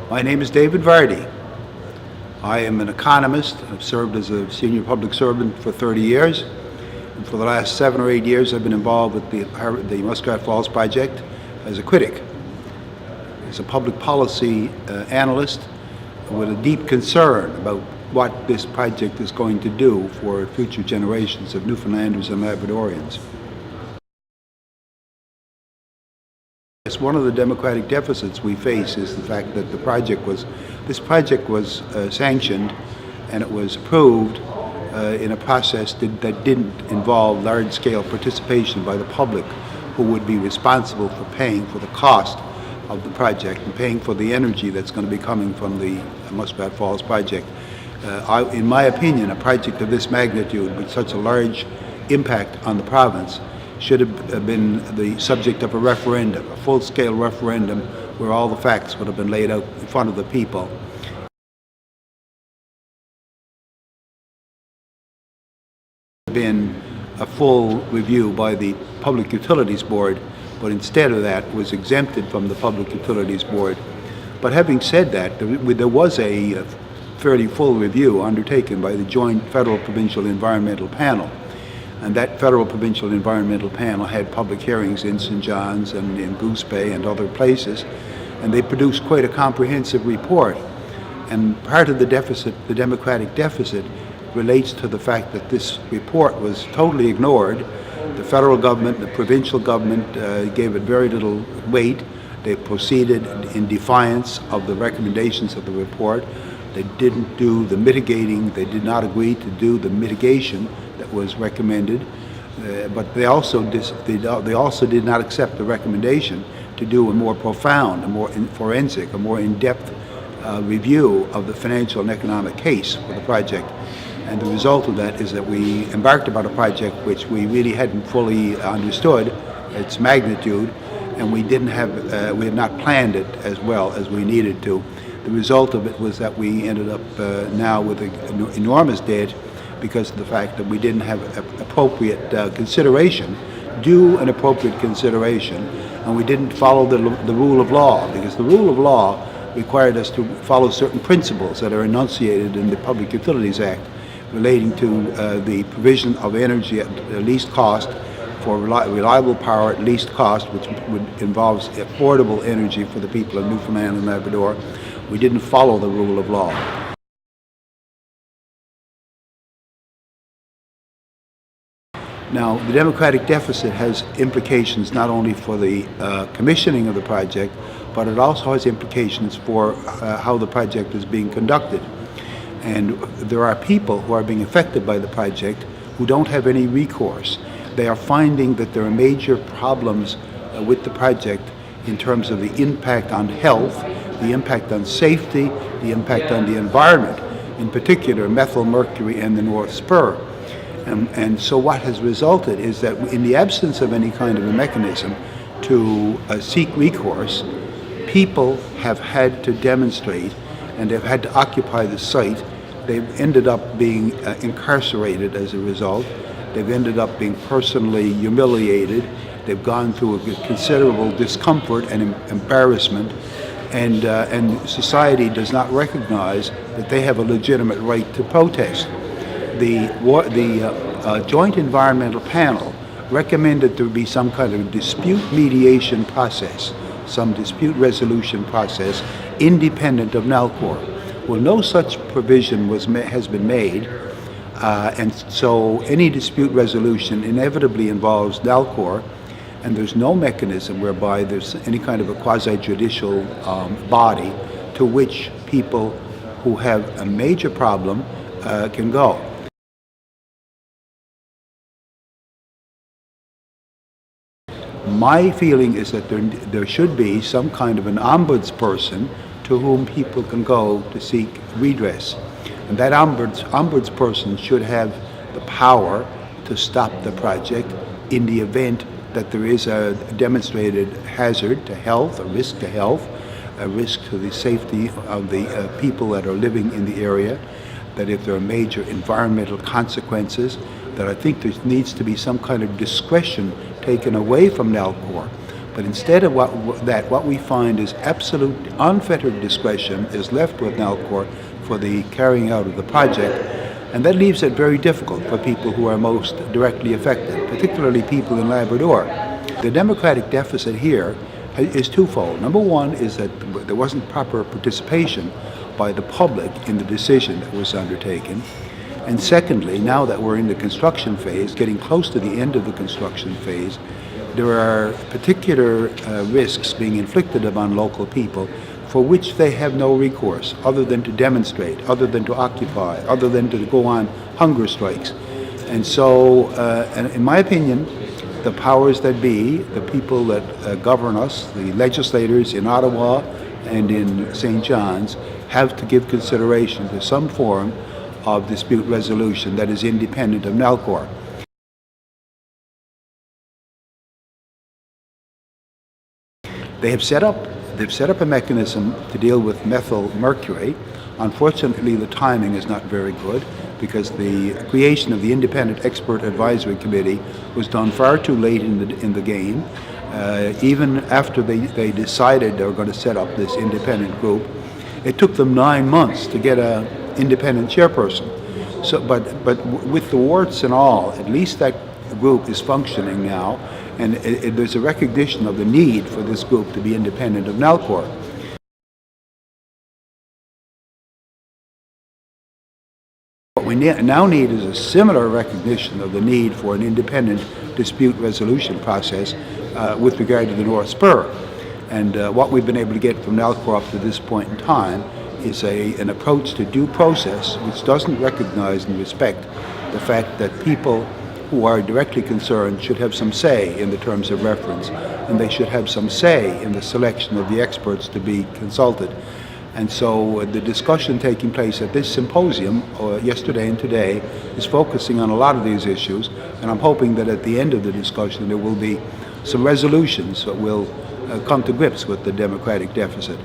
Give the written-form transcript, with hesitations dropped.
My name is David Vardy. I am an economist. I've served as a senior public servant for 30 years. And for the last 7 or 8 years, I've been involved with the Muskrat Falls project as a critic, as a public policy analyst with a deep concern about what this project is going to do for future generations of Newfoundlanders and Labradorians. One of the democratic deficits we face is the fact that this project was sanctioned and it was approved in a process that didn't involve large-scale participation by the public, who would be responsible for paying for the cost of the project and paying for the energy that's going to be coming from the Muskrat Falls project. In my opinion, a project of this magnitude with such a large impact on the province should have been the subject of a referendum, a full-scale referendum where all the facts would have been laid out in front of the people. Been a full review by the Public Utilities Board, but instead of that was exempted from the Public Utilities Board. But having said that, there was a fairly full review undertaken by the Joint Federal Provincial Environmental Panel. And that Federal Provincial Environmental Panel had public hearings in St. John's and in Goose Bay and other places, and they produced quite a comprehensive report. And part of the deficit, the democratic deficit, relates to the fact that this report was totally ignored. The federal government, the provincial government gave it very little weight. They proceeded in defiance of the recommendations of the report. They didn't do the mitigating, they did not agree to do the mitigation that was recommended, but they also did not accept the recommendation to do a more profound, a more forensic, a more in-depth review of the financial and economic case for the project. And the result of that is that we embarked upon a project which we really hadn't fully understood its magnitude, and we had not planned it as well as we needed to. The result of it was that we ended up now with an enormous debt because of the fact that we didn't have appropriate consideration, due and appropriate consideration, and we didn't follow the rule of law, because the rule of law required us to follow certain principles that are enunciated in the Public Utilities Act relating to the provision of energy at least cost, for reliable power at least cost, which involves affordable energy for the people of Newfoundland and Labrador. We didn't follow the rule of law. Now, the democratic deficit has implications not only for the commissioning of the project, but it also has implications for how the project is being conducted. And there are people who are being affected by the project who don't have any recourse. They are finding that there are major problems with the project in terms of the impact on health, the impact on safety, the impact on the environment, in particular methylmercury and the North Spur. And so what has resulted is that in the absence of any kind of a mechanism to seek recourse, people have had to demonstrate and have had to occupy the site. They've ended up being incarcerated as a result. They've ended up being personally humiliated. They've gone through a considerable discomfort and embarrassment, and society does not recognize that they have a legitimate right to protest. The Joint Environmental Panel recommended there be some kind of dispute mediation process, some dispute resolution process independent of NALCOR. Well, no such provision has been made, and so any dispute resolution inevitably involves NALCOR, and there's no mechanism whereby there's any kind of a quasi-judicial body to which people who have a major problem can go. My feeling is that there should be some kind of an ombudsperson to whom people can go to seek redress. And that ombudsperson should have the power to stop the project in the event that there is a demonstrated hazard to health, a risk to health, a risk to the safety of the people that are living in the area, that if there are major environmental consequences, that I think there needs to be some kind of discretion taken away from NALCOR But instead of what we find is absolute unfettered discretion is left with Nalcor for the carrying out of the project, and that leaves it very difficult for people who are most directly affected, particularly people in Labrador. The democratic deficit here is twofold. Number one is that there wasn't proper participation by the public in the decision that was undertaken. And secondly, now that we're in the construction phase, getting close to the end of the construction phase, there are particular risks being inflicted upon local people for which they have no recourse other than to demonstrate, other than to occupy, other than to go on hunger strikes. And so, and in my opinion, the powers that be, the people that govern us, the legislators in Ottawa and in St. John's, have to give consideration to some form of dispute resolution that is independent of Nalcor. They've set up a mechanism to deal with methylmercury. Unfortunately, the timing is not very good because the creation of the Independent Expert Advisory Committee was done far too late in the game. Even after they decided they were going to set up this independent group, it took them 9 months to get an independent chairperson. So, but with the warts and all, at least that group is functioning now, and there's a recognition of the need for this group to be independent of Nalcor. What we now need is a similar recognition of the need for an independent dispute resolution process with regard to the North Spur. And what we've been able to get from Nalcor up to this point in time is an approach to due process which doesn't recognize and respect the fact that people who are directly concerned should have some say in the terms of reference, and they should have some say in the selection of the experts to be consulted. And so the discussion taking place at this symposium yesterday and today is focusing on a lot of these issues, and I'm hoping that at the end of the discussion there will be some resolutions that will come to grips with the democratic deficit.